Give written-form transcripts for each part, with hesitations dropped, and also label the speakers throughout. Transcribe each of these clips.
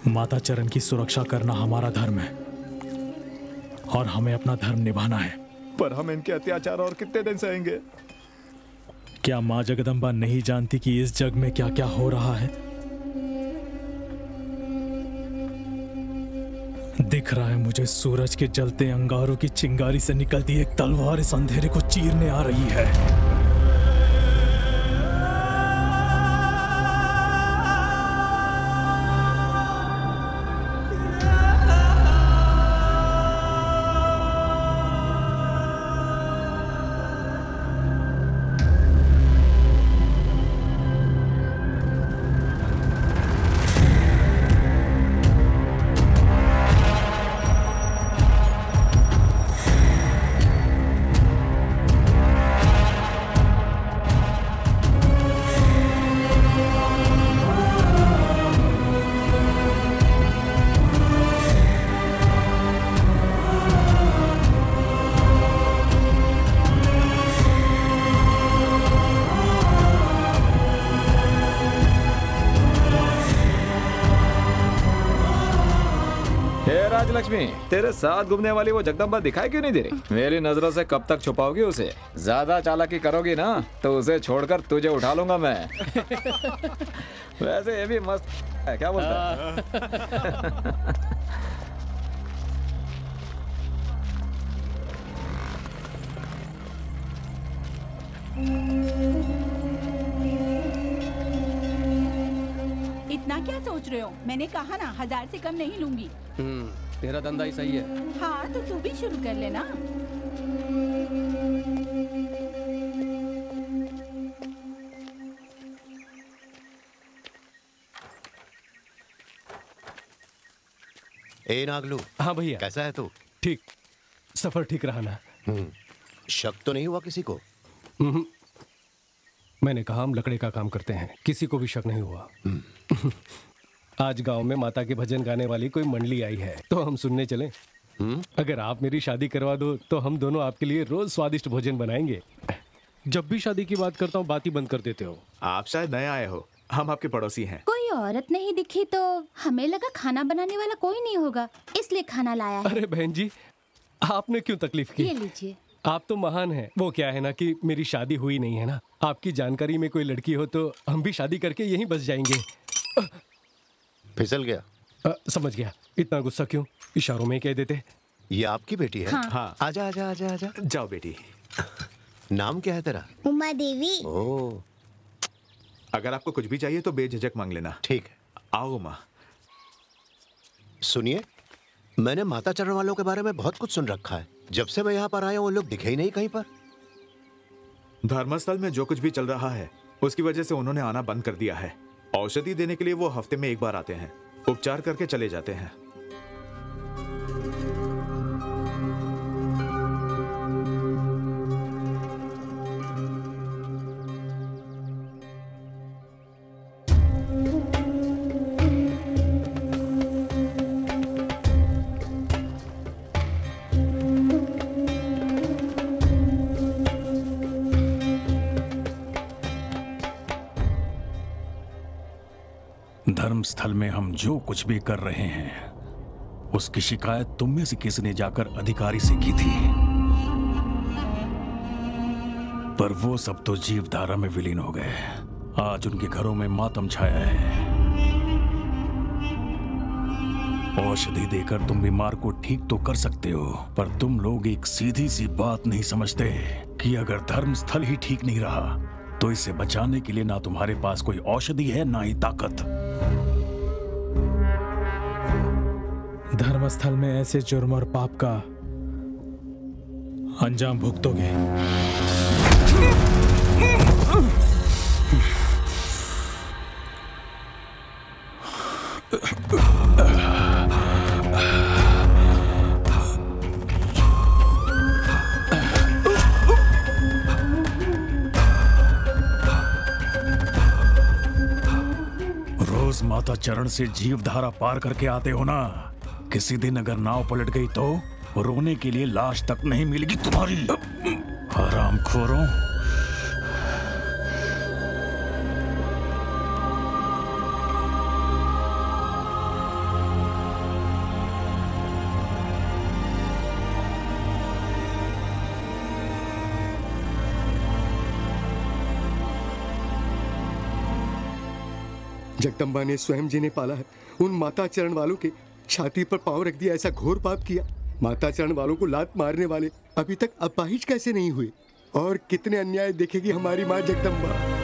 Speaker 1: माता चरण की सुरक्षा करना हमारा धर्म है और हमें अपना धर्म निभाना है।
Speaker 2: पर हम इनके अत्याचार और कितने दिन सहेंगे?
Speaker 1: क्या माँ जगदम्बा नहीं जानती कि इस जग में क्या क्या हो रहा है? दिख रहा है मुझे सूरज के जलते अंगारों की चिंगारी से निकलती एक तलवार इस अंधेरे को चीरने आ रही है।
Speaker 2: लक्ष्मी, तेरे साथ घूमने वाली वो जगदम्बा दिखाई क्यों नहीं दे रही? मेरी नजरों से कब तक छुपाओगी उसे? ज्यादा चालाकी करोगी ना तो उसे छोड़कर तुझे उठा लूंगा मैं। वैसे ये भी मस्त है, क्या बोलता है?
Speaker 3: इतना क्या सोच रहे हो? मैंने कहा ना 1000 से कम नहीं लूंगी।
Speaker 4: तेरा धंधा ही सही है।
Speaker 3: हाँ तो तू भी शुरू कर लेना।
Speaker 5: ए नागलू।
Speaker 4: हाँ भैया।
Speaker 5: कैसा है तू?
Speaker 4: ठीक, सफर ठीक रहा ना?
Speaker 5: शक तो नहीं हुआ किसी को?
Speaker 4: मैंने कहा हम लकड़े का काम करते हैं, किसी को भी शक नहीं हुआ। आज गांव में माता के भजन गाने वाली कोई मंडली आई है तो हम सुनने चलें। अगर आप मेरी शादी करवा दो तो हम दोनों आपके लिए रोज स्वादिष्ट भोजन बनाएंगे। जब भी शादी की बात करता हूँ बात ही बंद कर देते हो।
Speaker 2: आप शायद नए आए हो, हम आपके पड़ोसी हैं।
Speaker 6: कोई औरत नहीं दिखी तो हमें लगा खाना बनाने वाला कोई नहीं होगा, इसलिए खाना लाया है।
Speaker 4: अरे बहन जी, आपने क्यों तकलीफ की?
Speaker 6: ये लीजिए।
Speaker 4: आप तो महान हैं। वो क्या है ना कि मेरी शादी हुई नहीं है ना। आपकी जानकारी में कोई लड़की हो तो हम भी शादी करके यहीं बस जाएंगे।
Speaker 5: फिसल गया।
Speaker 4: समझ गया। इतना गुस्सा क्यों? इशारों में कह देते।
Speaker 5: ये आपकी बेटी है?
Speaker 6: हाँ।
Speaker 5: आजा आजा आजा आजा।
Speaker 2: जाओ बेटी।
Speaker 5: नाम क्या है तेरा?
Speaker 7: उमा देवी।
Speaker 5: ओह,
Speaker 2: अगर आपको कुछ भी चाहिए तो बेझिझक मांग लेना।
Speaker 5: ठीक है।
Speaker 2: आओ उमा।
Speaker 5: सुनिए, मैंने माता चरण वालों के बारे में बहुत कुछ सुन रखा है। जब से मैं यहाँ पर आया वो लोग दिखे ही नहीं कहीं पर।
Speaker 2: धर्मस्थल में जो कुछ भी चल रहा है उसकी वजह से उन्होंने आना बंद कर दिया है। औषधि देने के लिए वो हफ्ते में एक बार आते हैं, उपचार करके चले जाते हैं।
Speaker 8: धर्मस्थल में हम जो कुछ भी कर रहे हैं उसकी शिकायत तुम में से किसी ने जाकर अधिकारी से की थी, पर वो सब तो जीवधारा में विलीन हो गए। आज उनके घरों में मातम छाया है। औषधि देकर तुम बीमार को ठीक तो कर सकते हो, पर तुम लोग एक सीधी सी बात नहीं समझते कि अगर धर्मस्थल ही ठीक नहीं रहा तो इसे बचाने के लिए ना तुम्हारे पास कोई औषधि है ना ही ताकत।
Speaker 1: धर्मस्थल में ऐसे जुर्म और पाप का अंजाम भुगतोगे।
Speaker 8: रोज माता चरण से जीवधारा पार करके आते हो ना। किसी दिन अगर नाव पलट गई तो रोने के लिए लाश तक नहीं मिलेगी तुम्हारी। हरामखोरों।
Speaker 7: जगदम्बा ने स्वयं जिन्हें पाला है उन माता चरण वालों के छाती पर पांव रख दिया, ऐसा घोर पाप किया। माता चरण वालों को लात मारने वाले अभी तक अपाहिज कैसे नहीं हुए? और कितने अन्याय देखेगी हमारी माँ जगदम्बा।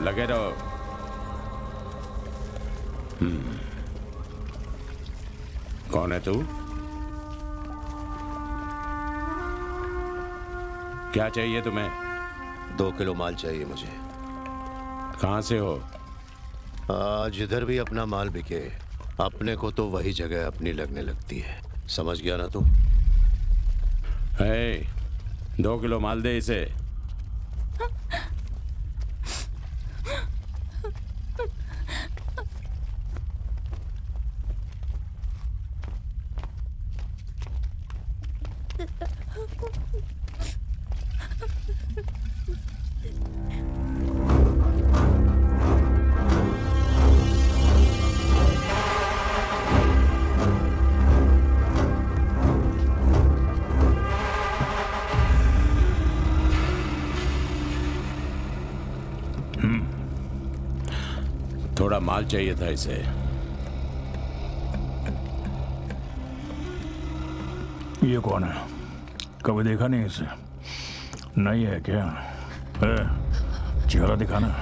Speaker 9: लगे रहो। कौन है तू? क्या चाहिए तुम्हें?
Speaker 5: 2 किलो माल चाहिए मुझे।
Speaker 9: कहां से हो?
Speaker 5: आज इधर भी अपना माल बिके, अपने को तो वही जगह अपनी लगने लगती है। समझ गया ना तू?
Speaker 9: 2 किलो माल दे इसे। थोड़ा माल चाहिए था इसे।
Speaker 8: ये कौन है? कभी देखा नहीं इसे? नहीं है क्या? चेहरा दिखाना।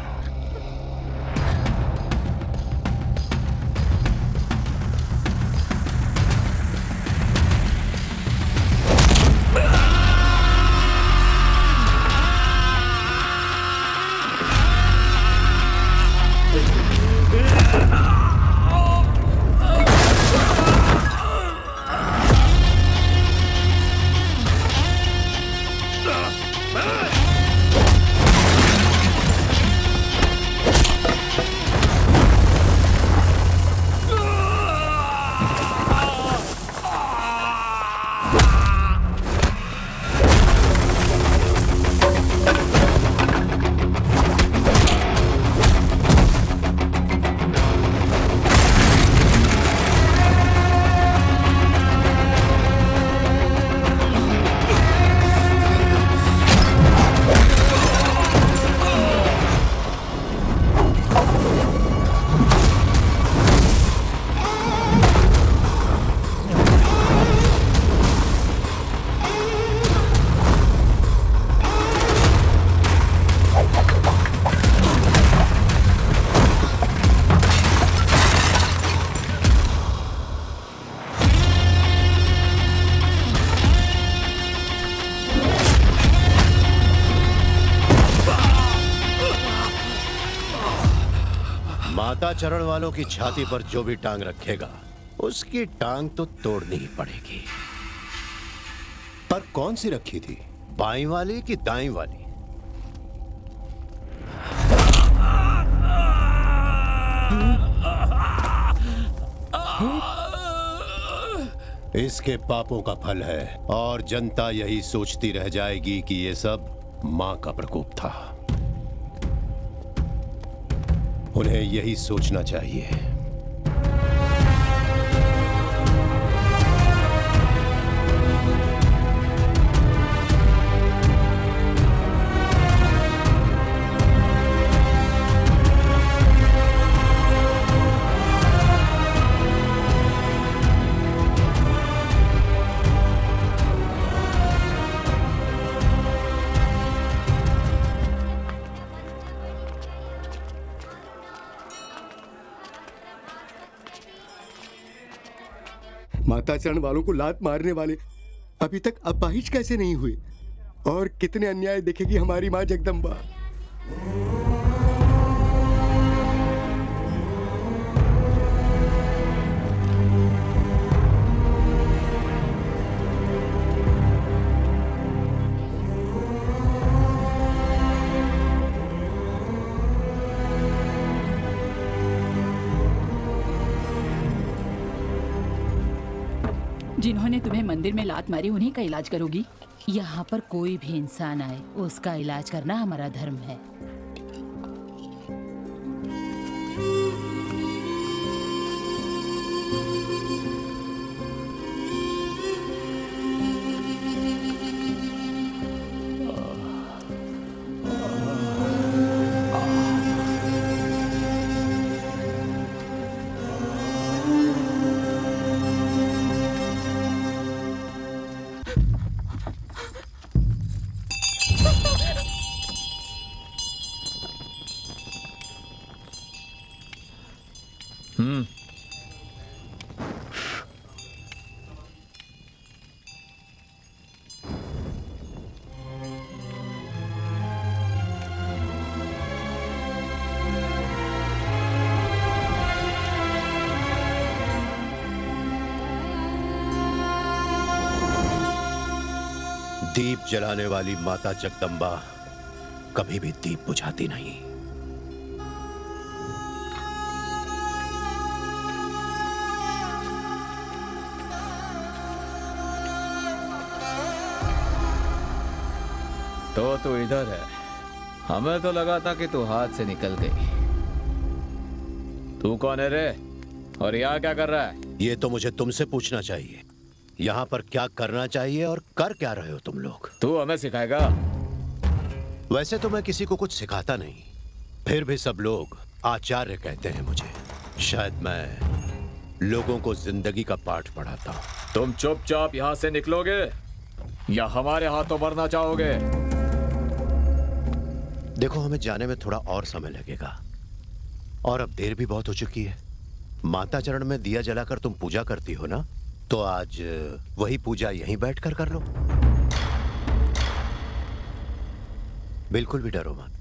Speaker 5: माता चरण वालों की छाती पर जो भी टांग रखेगा उसकी टांग तो तोड़नी ही पड़ेगी। पर कौन सी रखी थी, बाईं वाली कि दाईं वाली? इसके पापों का फल है और जनता यही सोचती रह जाएगी कि ये सब मां का प्रकोप था। उन्हें यही सोचना चाहिए।
Speaker 7: माता चरण वालों को लात मारने वाले अभी तक अपाहिज कैसे नहीं हुए? और कितने अन्याय देखेगी हमारी मां जगदम्बा।
Speaker 3: जिन्होंने तुम्हें मंदिर में लात मारी उन्हीं का इलाज करोगी?
Speaker 10: यहाँ पर कोई भी इंसान आए उसका इलाज करना हमारा धर्म है।
Speaker 5: दीप जलाने वाली माता जगदम्बा कभी भी दीप बुझाती नहीं।
Speaker 2: तो तू इधर है। हमें तो लगा था कि तू हाथ से निकल गई। तू कौन है रे? और यहाँ क्या कर रहा है?
Speaker 5: ये तो मुझे तुमसे पूछना चाहिए। यहाँ पर क्या करना चाहिए और कर क्या रहे हो तुम लोग?
Speaker 2: तू हमें सिखाएगा?
Speaker 5: वैसे तो मैं किसी को कुछ सिखाता नहीं, फिर भी सब लोग आचार्य कहते हैं मुझे। शायद मैं लोगों को जिंदगी का पाठ पढ़ाता हूँ।
Speaker 2: तुम चुपचाप यहाँ से निकलोगे या हमारे हाथों मरना चाहोगे?
Speaker 5: देखो, हमें जाने में थोड़ा और समय लगेगा और अब देर भी बहुत हो चुकी है। माता चरण में दिया जलाकर तुम पूजा करती हो ना, तो आज वही पूजा यहीं बैठकर कर लो। बिल्कुल भी डरो मत।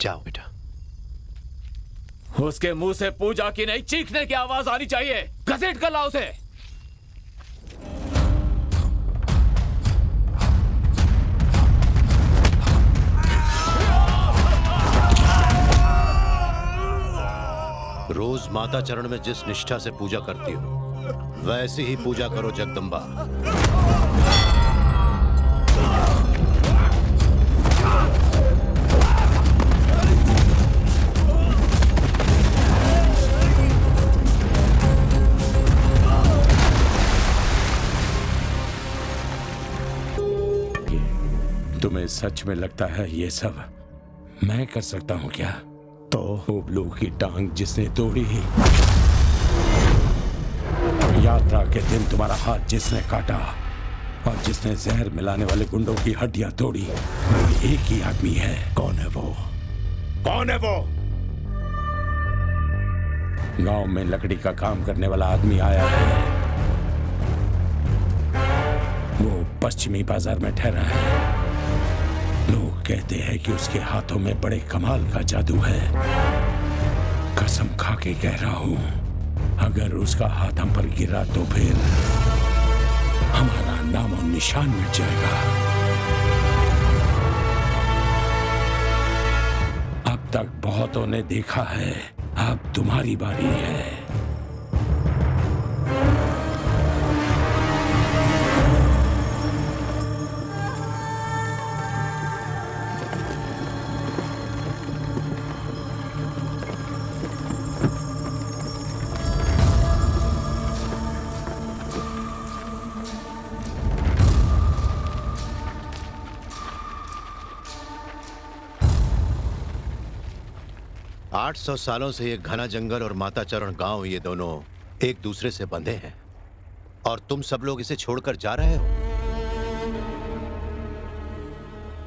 Speaker 5: जाओ बेटा।
Speaker 2: उसके मुंह से पूजा की नहीं, चीखने की आवाज आनी चाहिए। घसीट कर लाओ उसे।
Speaker 5: रोज माता चरण में जिस निष्ठा से पूजा करती हो वैसी ही पूजा करो जगदम्बा।
Speaker 9: तुम्हें सच में लगता है ये सब मैं कर सकता हूँ क्या? तो उबलू की टांग जिसने तोड़ी, यात्रा के दिन तुम्हारा हाथ जिसने काटा और जिसने जहर मिलाने वाले गुंडों की हड्डियां तोड़ी, वो एक ही आदमी है। कौन है वो? कौन है वो? गांव में लकड़ी का काम करने वाला आदमी आया है। वो पश्चिमी बाजार में ठहरा है। लोग कहते हैं कि उसके हाथों में बड़े कमाल का जादू है। कसम खा के कह रहा हूं, अगर उसका हाथ हम पर गिरा तो फिर हमारा नाम और निशान मिट जाएगा। अब तक बहुतों ने देखा है, अब तुम्हारी बारी है।
Speaker 5: 800 सालों से ये घना जंगल और माता चरण गांव, ये दोनों एक दूसरे से बंधे हैं और तुम सब लोग इसे छोड़कर जा रहे हो।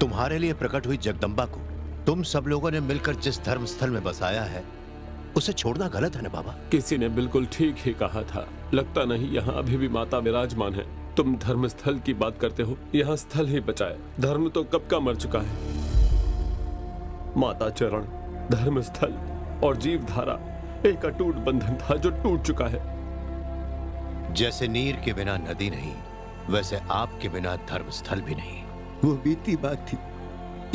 Speaker 5: तुम्हारे लिए प्रकट हुई जगदम्बा को तुम सब लोगों ने मिलकर जिस धर्म स्थल में बसाया है, उसे छोड़ना गलत है ना बाबा?
Speaker 11: किसी ने बिल्कुल ठीक ही कहा था। लगता नहीं यहाँ अभी भी माता विराजमान है। तुम धर्म स्थल की बात करते हो, यहाँ स्थल ही बचा है। धर्म तो कब का मर चुका है। माता चरण, धर्म स्थल और जीव धारा एक अटूट बंधन था जो टूट चुका है।
Speaker 5: जैसे नीर के बिना नदी नहीं, वैसे आपके बिना धर्म स्थल भी नहीं।
Speaker 7: वो बीती बात थी।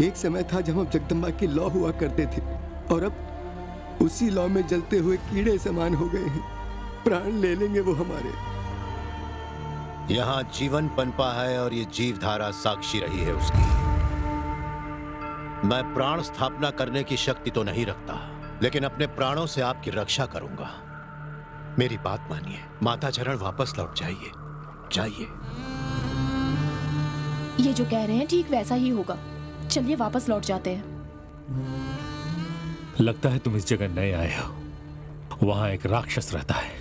Speaker 7: एक समय था जब हम जगदम्बा के लौ हुआ करते थे और अब उसी लौ में जलते हुए कीड़े समान हो गए हैं। प्राण ले लेंगे वो हमारे।
Speaker 5: यहाँ जीवन पनपा है और ये जीवधारा साक्षी रही है उसकी। मैं प्राण स्थापना करने की शक्ति तो नहीं रखता, लेकिन अपने प्राणों से आपकी रक्षा करूंगा। मेरी बात मानिए, माता चरण वापस लौट जाइए, जाइए।
Speaker 12: ये जो कह रहे हैं ठीक वैसा ही होगा। चलिए वापस लौट जाते हैं।
Speaker 9: लगता है तुम इस जगह नए आए हो। वहां एक राक्षस रहता है,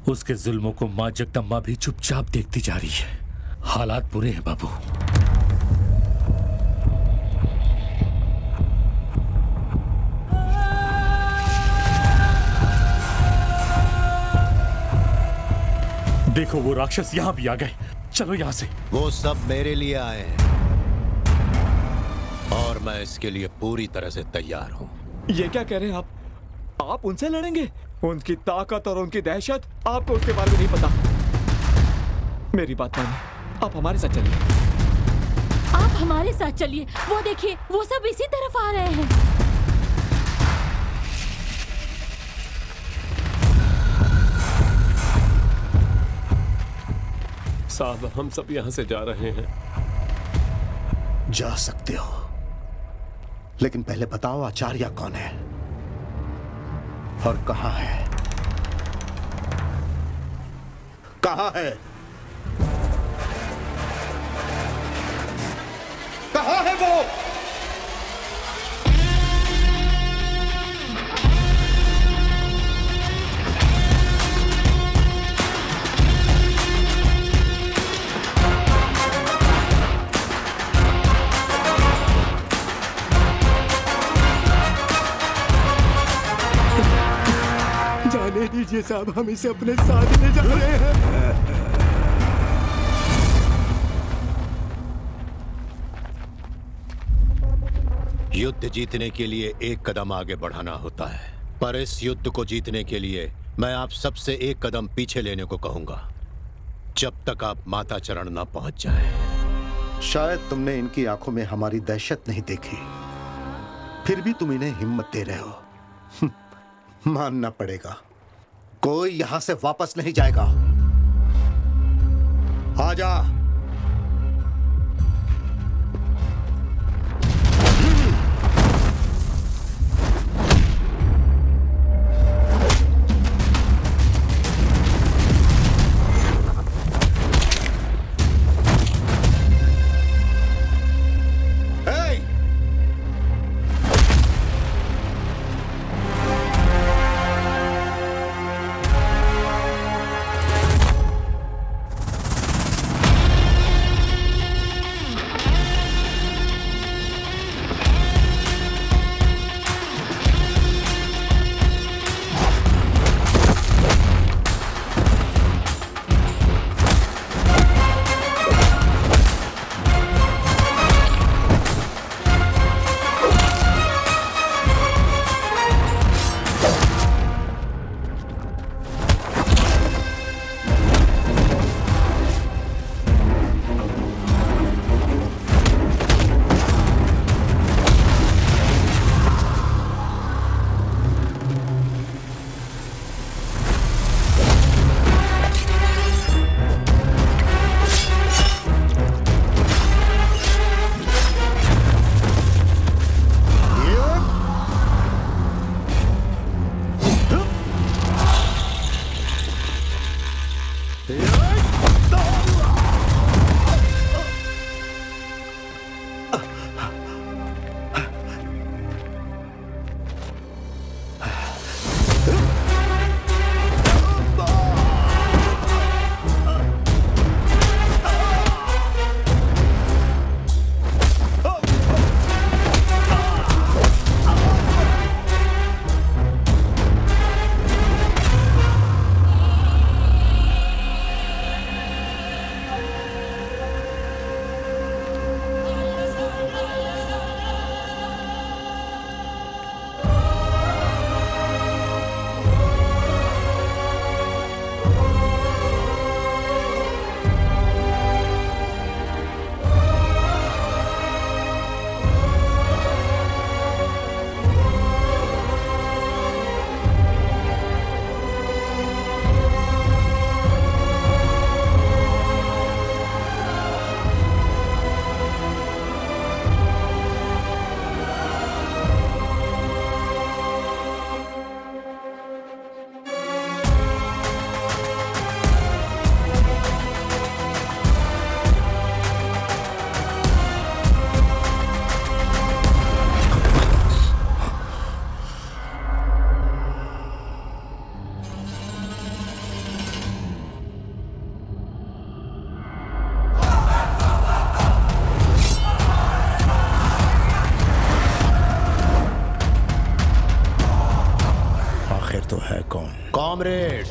Speaker 9: उसके जुल्मों को मां जगदम्बा भी चुपचाप देखती जा रही है। हालात बुरे हैं बाबू। देखो वो राक्षस यहां भी आ गए। चलो यहां से।
Speaker 5: वो सब मेरे लिए आए हैं और मैं इसके लिए पूरी तरह से तैयार हूं।
Speaker 2: ये क्या कह रहे हैं आप उनसे लड़ेंगे? उनकी ताकत और उनकी दहशत आपको उसके बारे में नहीं पता। मेरी बात मानिए, आप हमारे साथ चलिए।
Speaker 12: आप हमारे साथ चलिए। वो देखिए, वो सब इसी तरफ आ रहे हैं।
Speaker 11: साहब, हम सब यहाँ से जा रहे हैं।
Speaker 13: जा सकते हो, लेकिन पहले बताओ आचार्य कौन है और कहां है? कहां है? कहां है वो?
Speaker 7: जाने दीजिए साहब, हम इसे अपने साथ ले जा रहे हैं।
Speaker 5: युद्ध जीतने के लिए एक कदम आगे बढ़ाना होता है, पर इस युद्ध को जीतने के लिए मैं आप सबसे एक कदम पीछे लेने को कहूंगा, जब तक आप माता चरण न पहुंच जाए।
Speaker 13: शायद तुमने इनकी आंखों में हमारी दहशत नहीं देखी, फिर भी तुम इन्हें हिम्मत दे रहे हो। मानना पड़ेगा, कोई यहां से वापस नहीं जाएगा। आजा।
Speaker 9: कौन?
Speaker 5: कॉमरेड।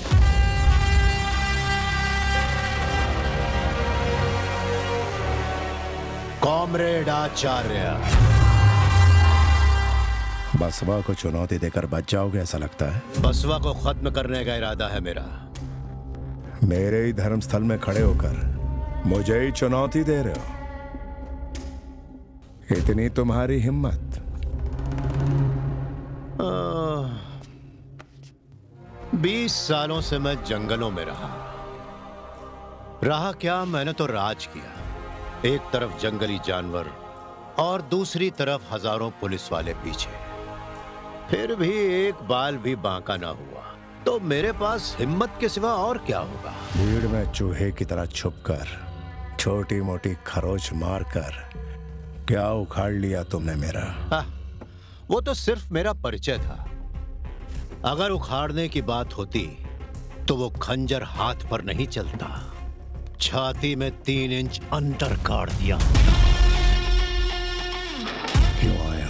Speaker 5: कॉमरेड आचार्य।
Speaker 9: बसवा को चुनौती देकर बच जाओगे ऐसा लगता है?
Speaker 5: बसवा को खत्म करने का इरादा है मेरा।
Speaker 9: मेरे ही धर्मस्थल में खड़े होकर मुझे ही चुनौती दे रहे हो? इतनी तुम्हारी हिम्मत?
Speaker 5: 20 सालों से मैं जंगलों में रहा क्या, मैंने तो राज किया। एक तरफ जंगली जानवर और दूसरी तरफ हजारों पुलिस वाले पीछे, फिर भी एक बाल भी बांका ना हुआ। तो मेरे पास हिम्मत के सिवा और क्या होगा?
Speaker 9: भीड़ में चूहे की तरह छुपकर, छोटी मोटी खरोच मारकर क्या उखाड़ लिया तुमने मेरा?
Speaker 5: वो तो सिर्फ मेरा परिचय था। अगर उखाड़ने की बात होती तो वो खंजर हाथ पर नहीं चलता, छाती में 3 इंच अंदर काट दिया।
Speaker 9: क्यों आया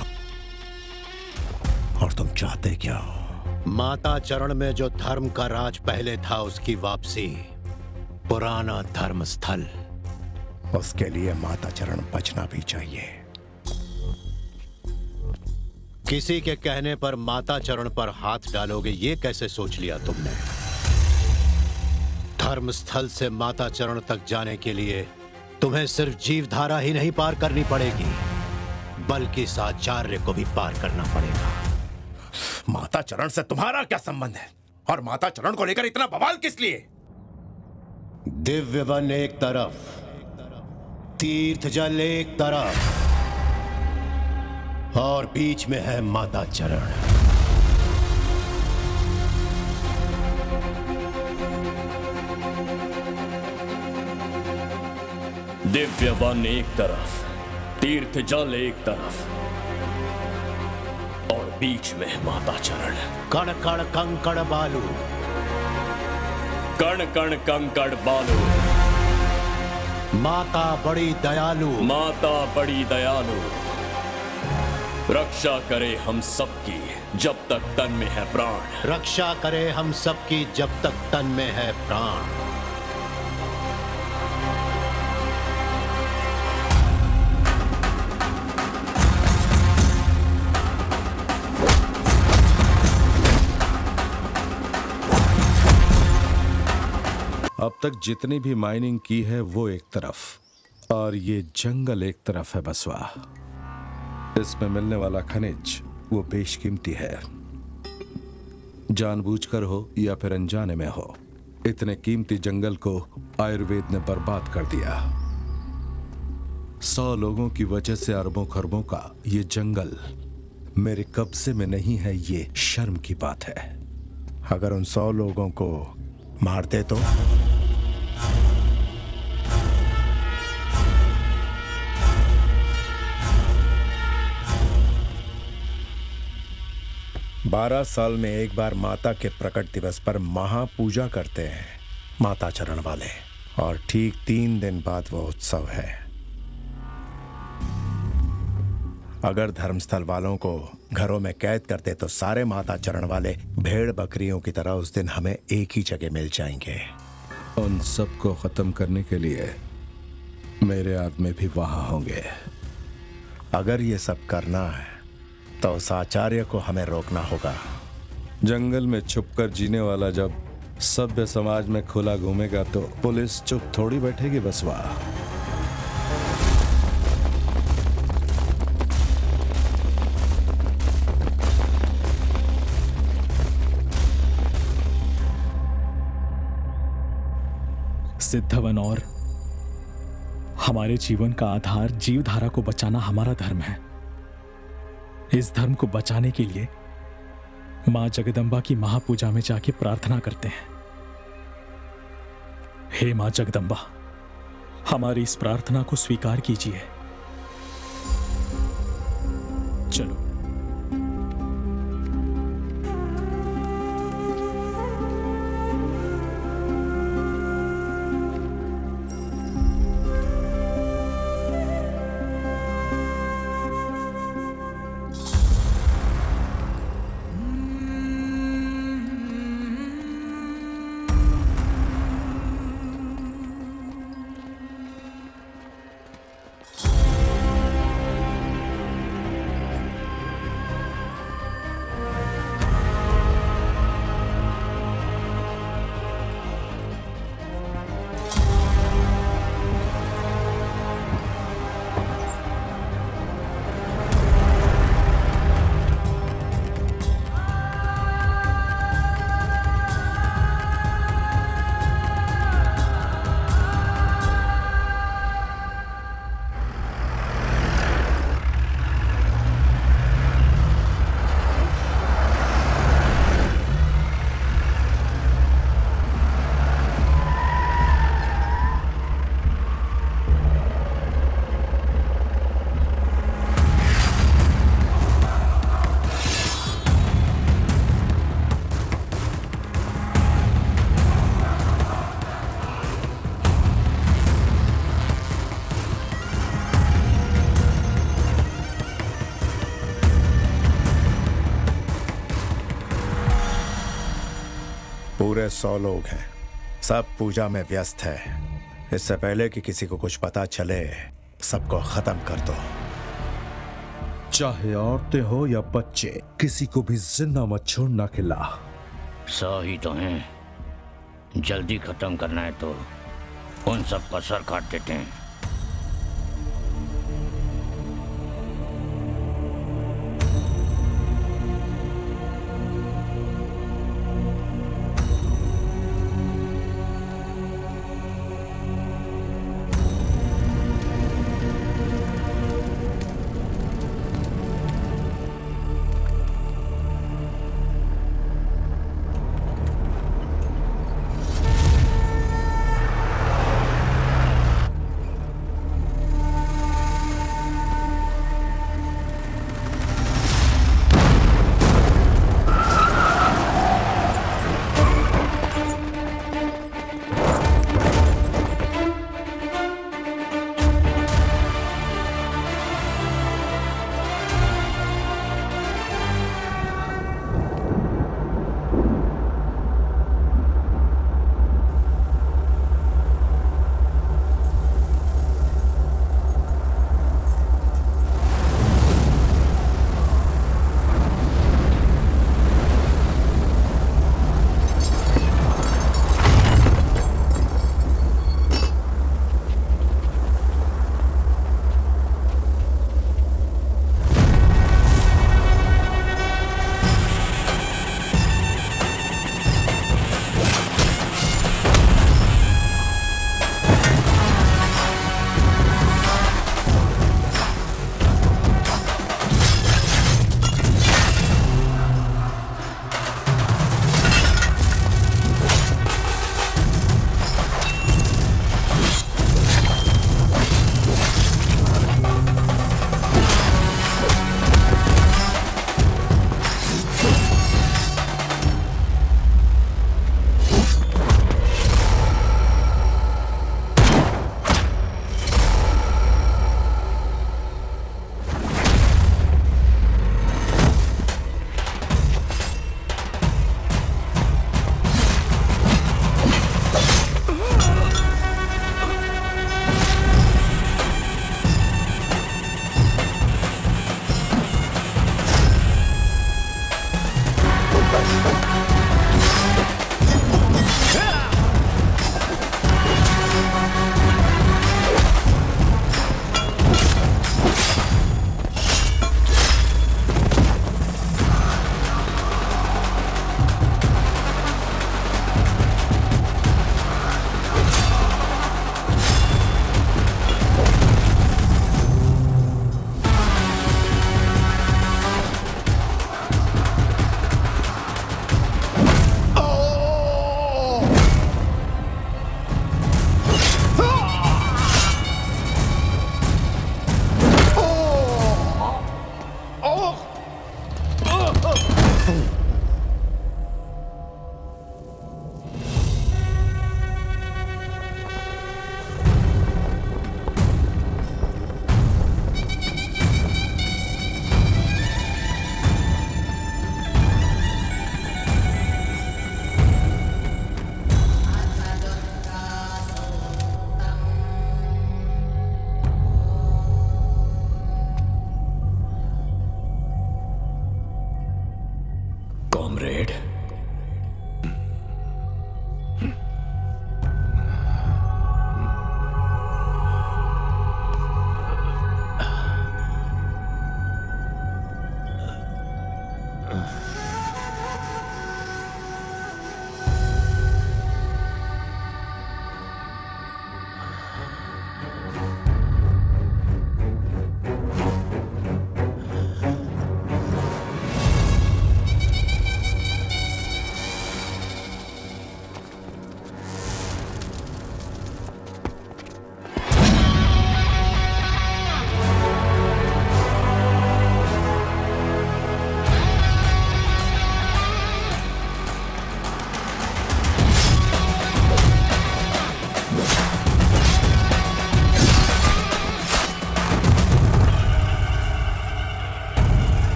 Speaker 9: और तुम चाहते क्या हो?
Speaker 5: माता चरण में जो धर्म का राज पहले था उसकी वापसी, पुराना धर्म स्थल।
Speaker 9: उसके लिए माता चरण बचना भी चाहिए।
Speaker 5: किसी के कहने पर माता चरण पर हाथ डालोगे ये कैसे सोच लिया तुमने? धर्म स्थल से माता चरण तक जाने के लिए तुम्हें सिर्फ जीवधारा ही नहीं पार करनी पड़ेगी, बल्कि इस आचार्य को भी पार करना पड़ेगा।
Speaker 9: माता चरण से तुम्हारा क्या संबंध है? और माता चरण को लेकर इतना बवाल किस लिए?
Speaker 5: दिव्य वन एक तरफ, तीर्थ जल एक तरफ, और बीच में है माता चरण।
Speaker 14: दिव्य वन एक तरफ, तीर्थ जल एक तरफ, और बीच में है माता चरण।
Speaker 5: कण कण कंकड़ बालू,
Speaker 14: कण कण कंकड़ बालू।
Speaker 5: माता बड़ी दयालु,
Speaker 14: माता बड़ी दयालु। रक्षा करे हम सबकी जब तक तन में है प्राण।
Speaker 5: रक्षा करे हम सबकी जब तक तन में है प्राण।
Speaker 8: अब तक जितनी भी माइनिंग की है वो एक तरफ, और ये जंगल एक तरफ है बसवा। इसमें मिलने वाला खनिज वो बेशकीमती है, जानबूझकर हो या फिर अनजाने में हो। इतने कीमती जंगल को आयुर्वेद ने बर्बाद कर दिया। 100 लोगों की वजह से अरबों खरबों का ये जंगल मेरे कब्जे में नहीं है, ये शर्म की बात है।
Speaker 9: अगर उन 100 लोगों को मारते तो? बारह साल में एक बार माता के प्रकट दिवस पर महापूजा करते हैं माता चरण वाले, और ठीक 3 दिन बाद वो उत्सव है। अगर धर्मस्थल वालों को घरों में कैद करते तो सारे माता चरण वाले भेड़ बकरियों की तरह उस दिन हमें एक ही जगह मिल जाएंगे।
Speaker 8: उन सबको खत्म करने के लिए मेरे आदमी भी वहां होंगे।
Speaker 9: अगर ये सब करना है तो उस आचार्य को हमें रोकना होगा।
Speaker 8: जंगल में छुपकर जीने वाला जब सभ्य समाज में खुला घूमेगा तो पुलिस चुप थोड़ी बैठेगी बसवा।
Speaker 1: सिद्धवन और हमारे जीवन का आधार जीवधारा को बचाना हमारा धर्म है। इस धर्म को बचाने के लिए मां जगदम्बा की महापूजा में जाके प्रार्थना करते हैं। हे मां जगदम्बा, हमारी इस प्रार्थना को स्वीकार कीजिए। चलो।
Speaker 15: पूरे 100 लोग हैं, सब पूजा में व्यस्त है। इससे पहले कि किसी को कुछ पता चले, सबको खत्म कर दो।
Speaker 16: चाहे औरतें हो या बच्चे, किसी को भी जिंदा मत छोड़ना खिला।
Speaker 17: 100 ही तो हैं, जल्दी खत्म करना है तो उन सब का सर काट देते हैं।